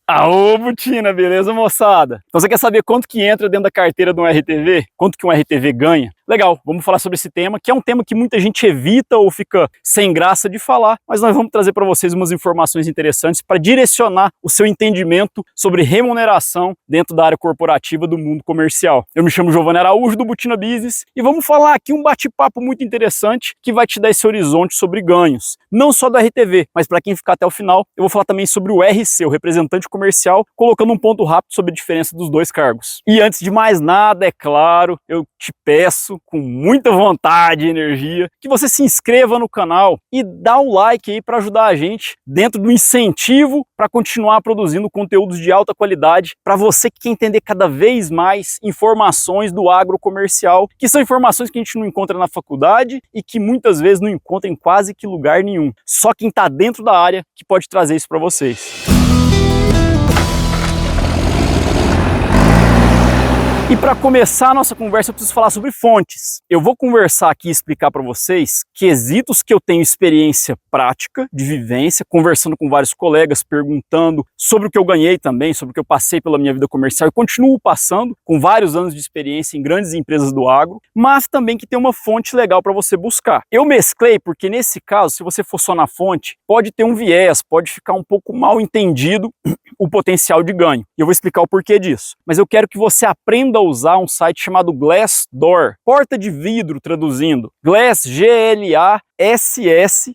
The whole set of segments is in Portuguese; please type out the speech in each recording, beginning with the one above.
Aô, Butina, beleza, moçada? Então você quer saber quanto que entra dentro da carteira de um RTV? Quanto que um RTV ganha? Legal, vamos falar sobre esse tema, que é um tema que muita gente evita ou fica sem graça de falar, mas nós vamos trazer para vocês umas informações interessantes para direcionar o seu entendimento sobre remuneração dentro da área corporativa do mundo comercial. Eu me chamo Giovanni Araújo, do Butina Business, e vamos falar aqui um bate-papo muito interessante que vai te dar esse horizonte sobre ganhos, não só do RTV, mas para quem ficar até o final, eu vou falar também sobre o RC, o representante comercial, colocando um ponto rápido sobre a diferença dos dois cargos. E antes de mais nada, é claro, eu te peço com muita vontade e energia que você se inscreva no canal e dá um like aí para ajudar a gente dentro do incentivo para continuar produzindo conteúdos de alta qualidade para você que quer entender cada vez mais informações do agrocomercial, que são informações que a gente não encontra na faculdade e que muitas vezes não encontra em quase que lugar nenhum. Só quem está dentro da área que pode trazer isso para vocês. E para começar a nossa conversa, eu preciso falar sobre fontes. Eu vou conversar aqui e explicar para vocês quesitos que eu tenho experiência prática, de vivência, conversando com vários colegas, perguntando sobre o que eu ganhei também, sobre o que eu passei pela minha vida comercial e continuo passando, com vários anos de experiência em grandes empresas do agro, mas também que tem uma fonte legal para você buscar. Eu mesclei porque nesse caso, se você for só na fonte, pode ter um viés, pode ficar um pouco mal entendido o potencial de ganho. E eu vou explicar o porquê disso. Mas eu quero que você aprenda a usar um site chamado Glassdoor, porta de vidro traduzindo. Glass, G-L-A-S-S,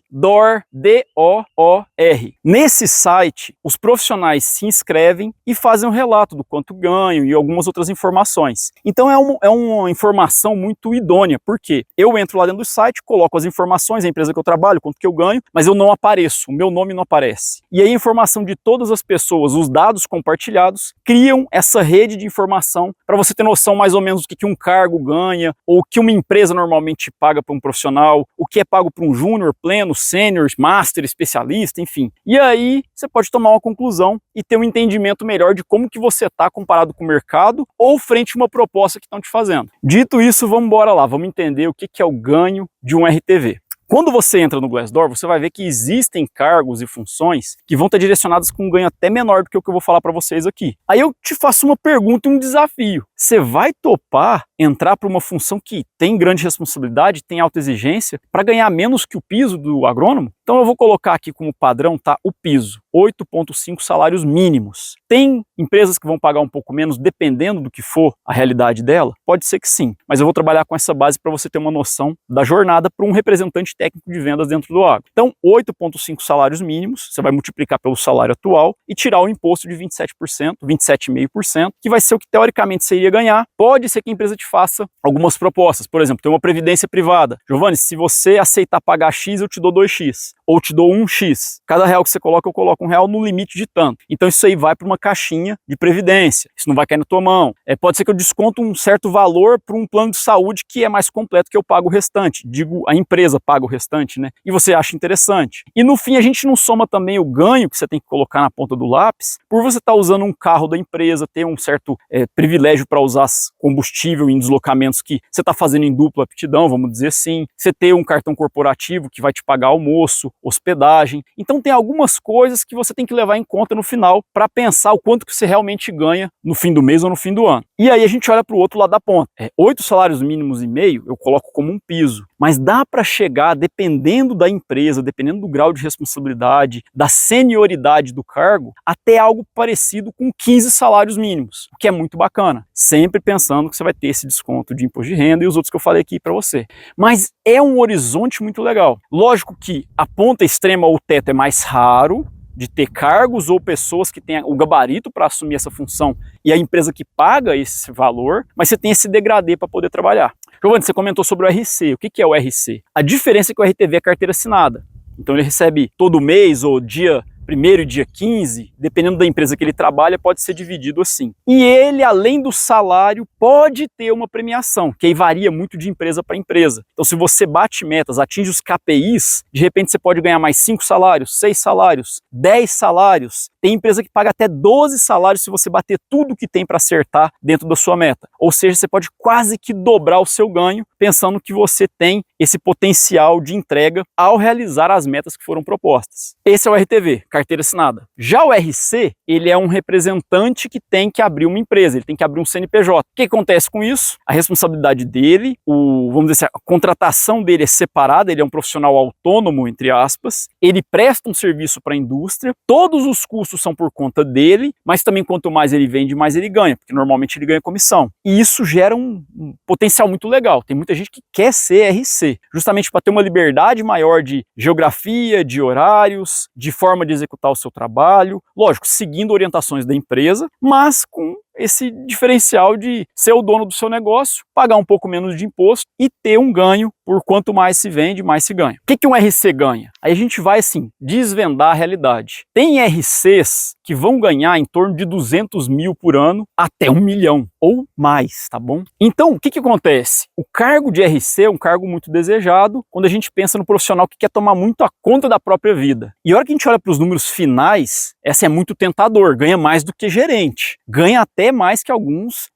Door, D-O-O-R. Nesse site, os profissionais se inscrevem e fazem um relato do quanto ganham e algumas outras informações. Então é uma informação muito idônea, porque eu entro lá dentro do site, coloco as informações, a empresa que eu trabalho, quanto que eu ganho, mas eu não apareço, o meu nome não aparece. E aí a informação de todas as pessoas, os dados compartilhados, criam essa rede de informação para você ter noção mais ou menos do que um cargo ganha, ou o que uma empresa normalmente paga para um profissional, o que é pago para um júnior, pleno, sênior, master, especialista, enfim. E aí você pode tomar uma conclusão e ter um entendimento melhor de como que você está comparado com o mercado ou frente a uma proposta que estão te fazendo. Dito isso, vamos embora lá, vamos entender o que é o ganho de um RTV. Quando você entra no Glassdoor, você vai ver que existem cargos e funções que vão estar direcionadas com um ganho até menor do que o que eu vou falar para vocês aqui. Aí eu te faço uma pergunta e um desafio. Você vai topar entrar para uma função que tem grande responsabilidade, tem alta exigência, para ganhar menos que o piso do agrônomo? Então eu vou colocar aqui como padrão, tá, o piso, 8,5 salários mínimos. Tem empresas que vão pagar um pouco menos, dependendo do que for a realidade dela? Pode ser que sim, mas eu vou trabalhar com essa base para você ter uma noção da jornada para um representante técnico de vendas dentro do agro. Então, 8,5 salários mínimos, você vai multiplicar pelo salário atual e tirar o imposto de 27%, 27,5%, que vai ser o que teoricamente você iria ganhar. Pode ser que a empresa te faça algumas propostas, por exemplo, tem uma previdência privada. Giovanni, se você aceitar pagar X, eu te dou 2X, ou te dou 1X. Cada real que você coloca, eu coloco R$1 no limite de tanto. Então isso aí vai para uma caixinha de previdência, isso não vai cair na tua mão. Pode ser que eu desconto um certo valor para um plano de saúde que é mais completo, que eu pago o restante. Digo, a empresa paga o restante, né? E você acha interessante. E no fim a gente não soma também o ganho que você tem que colocar na ponta do lápis, por você estar usando um carro da empresa, ter um certo privilégio para usar combustível em deslocamentos que você está fazendo em dupla aptidão, vamos dizer assim. Você ter um cartão corporativo que vai te pagar almoço, hospedagem. Então tem algumas coisas que você tem que levar em conta no final para pensar o quanto que você realmente ganha no fim do mês ou no fim do ano. E aí a gente olha para o outro lado da ponta. 8 salários mínimos e meio eu coloco como um piso, mas dá para chegar, dependendo da empresa, dependendo do grau de responsabilidade, da senioridade do cargo, até algo parecido com 15 salários mínimos, o que é muito bacana. Sempre pensando que você vai ter esse desconto de imposto de renda e os outros que eu falei aqui para você. Mas é um horizonte muito legal. Lógico que a ponta extrema ou o teto é mais raro de ter cargos ou pessoas que tenham o gabarito para assumir essa função e a empresa que paga esse valor, mas você tem esse degradê para poder trabalhar. Giovanni, você comentou sobre o RC. O que é o RC? A diferença é que o RTV é carteira assinada. Então ele recebe todo mês ou dia 1º e dia 15, dependendo da empresa que ele trabalha, pode ser dividido assim. E ele, além do salário, pode ter uma premiação, que aí varia muito de empresa para empresa. Então, se você bate metas, atinge os KPIs, de repente você pode ganhar mais 5 salários, 6 salários, 10 salários. Tem empresa que paga até 12 salários se você bater tudo que tem para acertar dentro da sua meta. Ou seja, você pode quase que dobrar o seu ganho, pensando que você tem esse potencial de entrega ao realizar as metas que foram propostas. Esse é o RTV, carteira assinada. Já o RC, ele é um representante que tem que abrir uma empresa, ele tem que abrir um CNPJ. O que acontece com isso? A responsabilidade dele, vamos dizer assim, a contratação dele é separada, ele é um profissional autônomo, entre aspas, ele presta um serviço para a indústria, todos os custos são por conta dele, mas também quanto mais ele vende, mais ele ganha, porque normalmente ele ganha comissão. E isso gera um potencial muito legal. Tem muita gente que quer ser RC, justamente para ter uma liberdade maior de geografia, de horários, de forma de executar o seu trabalho, lógico, seguindo orientações da empresa, mas com esse diferencial de ser o dono do seu negócio, pagar um pouco menos de imposto e ter um ganho por quanto mais se vende, mais se ganha. O que um RC ganha? Aí a gente vai, assim, desvendar a realidade. Tem RCs que vão ganhar em torno de 200 mil por ano até 1 milhão ou mais, tá bom? Então, o que acontece? O cargo de RC é um cargo muito desejado quando a gente pensa no profissional que quer tomar muito a conta da própria vida. E a hora que a gente olha para os números finais, essa é muito tentador, ganha mais do que gerente, ganha até mais que alguns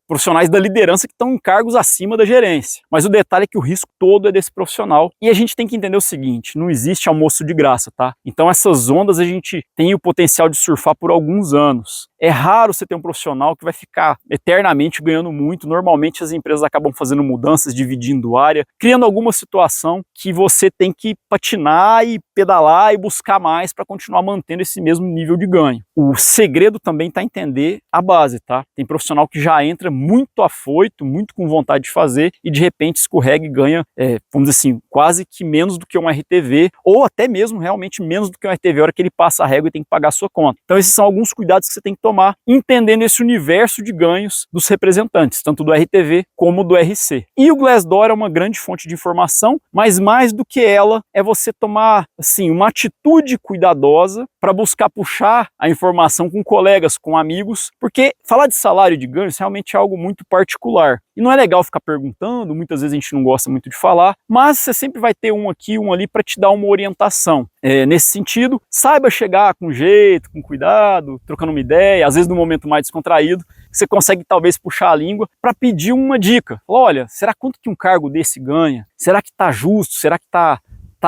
profissionais da liderança que estão em cargos acima da gerência. Mas o detalhe é que o risco todo é desse profissional e a gente tem que entender o seguinte, não existe almoço de graça, tá? Então essas ondas a gente tem o potencial de surfar por alguns anos. É raro você ter um profissional que vai ficar eternamente ganhando muito. Normalmente as empresas acabam fazendo mudanças, dividindo área, criando alguma situação que você tem que patinar e pedalar e buscar mais para continuar mantendo esse mesmo nível de ganho. O segredo também está entender a base, tá? Tem profissional que já entra muito afoito, muito com vontade de fazer e de repente escorrega e ganha, vamos dizer assim, quase que menos do que um RTV ou até mesmo realmente menos do que um RTV a hora que ele passa a régua e tem que pagar a sua conta. Então esses são alguns cuidados que você tem que tomar, entendendo esse universo de ganhos dos representantes, tanto do RTV como do RC. E o Glassdoor é uma grande fonte de informação, mas mais do que ela é você tomar, assim, uma atitude cuidadosa para buscar puxar a informação com colegas, com amigos, porque falar de salário e de ganhos realmente é algo muito particular. E não é legal ficar perguntando, muitas vezes a gente não gosta muito de falar, mas você sempre vai ter um aqui, um ali para te dar uma orientação. Nesse sentido, saiba chegar com jeito, com cuidado, trocando uma ideia, às vezes no momento mais descontraído, você consegue talvez puxar a língua para pedir uma dica. Olha, será quanto que um cargo desse ganha? Será que está justo? Será que tá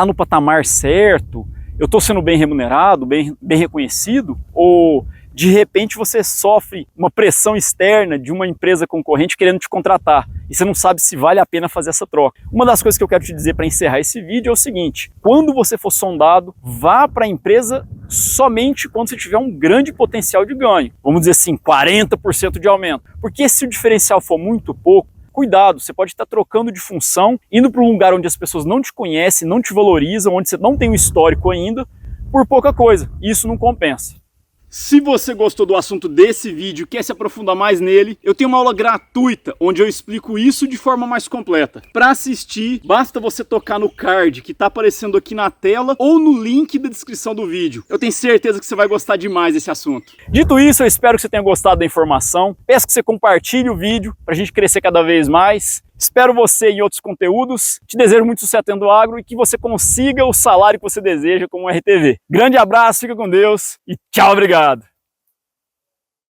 no patamar certo? Eu estou sendo bem remunerado, bem reconhecido? Ou de repente você sofre uma pressão externa de uma empresa concorrente querendo te contratar e você não sabe se vale a pena fazer essa troca? Uma das coisas que eu quero te dizer para encerrar esse vídeo é o seguinte: quando você for sondado, vá para a empresa somente quando você tiver um grande potencial de ganho, vamos dizer assim, 40% de aumento, porque se o diferencial for muito pouco, cuidado, você pode estar trocando de função, indo para um lugar onde as pessoas não te conhecem, não te valorizam, onde você não tem um histórico ainda, por pouca coisa. Isso não compensa. Se você gostou do assunto desse vídeo e quer se aprofundar mais nele, eu tenho uma aula gratuita onde eu explico isso de forma mais completa. Para assistir, basta você tocar no card que está aparecendo aqui na tela ou no link da descrição do vídeo. Eu tenho certeza que você vai gostar demais desse assunto. Dito isso, eu espero que você tenha gostado da informação. Peço que você compartilhe o vídeo para a gente crescer cada vez mais. Espero você em outros conteúdos. Te desejo muito sucesso dentro do agro e que você consiga o salário que você deseja como RTV. Grande abraço, fica com Deus e tchau, obrigado!